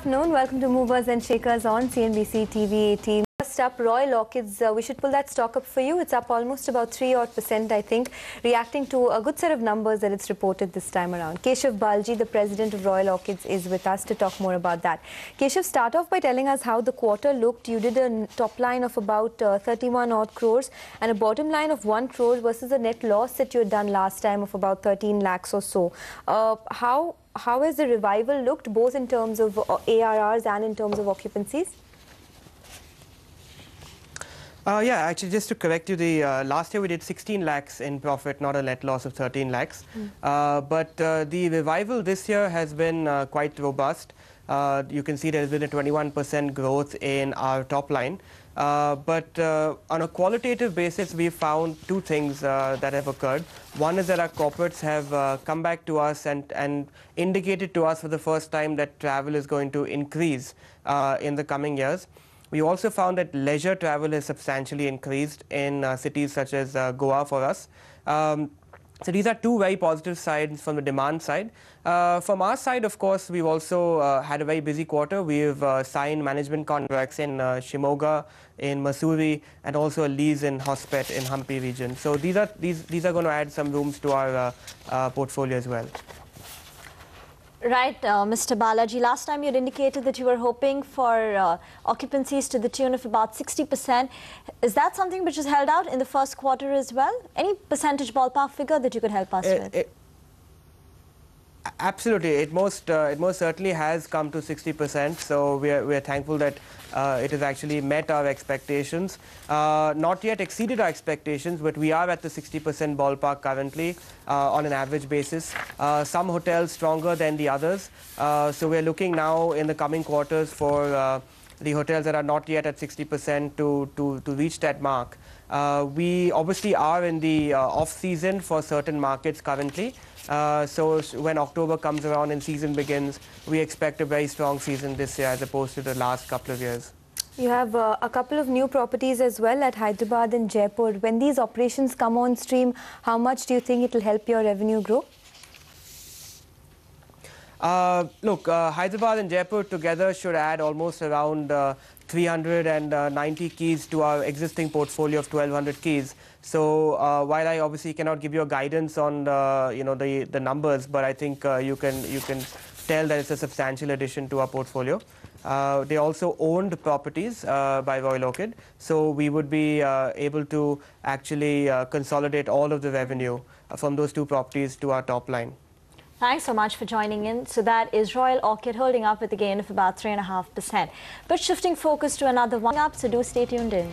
afternoon. Welcome to Movers and Shakers on CNBC TV 18. First up, Royal Orchids. We should pull that stock up for you. It's up almost about 3% I think, reacting to a good set of numbers that it's reported this time around. Keshav Baljee, the president of Royal Orchids, is with us to talk more about that. Keshav, start off by telling us how the quarter looked. You did a top line of about 31 odd crores and a bottom line of 1 crore versus a net loss that you had done last time of about 13 lakhs or so. How has the revival looked, both in terms of ARRs and in terms of occupancies? Yeah, actually, just to correct you, the last year we did 16 lakhs in profit, not a net loss of 13 lakhs. But the revival this year has been quite robust. You can see there has been a 21% growth in our top line. But on a qualitative basis, we found two things that have occurred. One is that our corporates have come back to us and indicated to us for the first time that travel is going to increase in the coming years. We also found that leisure travel has substantially increased in cities such as Goa for us. So these are two very positive sides from the demand side. From our side, of course, we've also had a very busy quarter. We've signed management contracts in Shimoga, in Mussoorie, and also a lease in Hospet in Hampi region. So these are going to add some rooms to our portfolio as well. Right, Mr. Balaji, last time you had indicated that you were hoping for occupancies to the tune of about 60%. Is that something which is held out in the first quarter as well? Any percentage ballpark figure that you could help us with? Absolutely. It most certainly has come to 60%. So we are thankful that it has actually met our expectations. Not yet exceeded our expectations, but we are at the 60% ballpark currently on an average basis. Some hotels stronger than the others. So we're looking now in the coming quarters for the hotels that are not yet at 60% to reach that mark. We obviously are in the off-season for certain markets currently. So when October comes around and season begins, we expect a very strong season this year as opposed to the last couple of years. You have a couple of new properties as well at Hyderabad and Jaipur. When these operations come on stream, how much do you think it will help your revenue grow? Look, Hyderabad and Jaipur together should add almost around 390 keys to our existing portfolio of 1,200 keys. So while I obviously cannot give you a guidance on the numbers, but I think you can tell that it's a substantial addition to our portfolio. They also owned properties by Royal Orchid, so we would be able to actually consolidate all of the revenue from those two properties to our top line. Thanks so much for joining in. So that is Royal Orchid holding up with a gain of about 3.5%. But shifting focus to another one up, so do stay tuned in.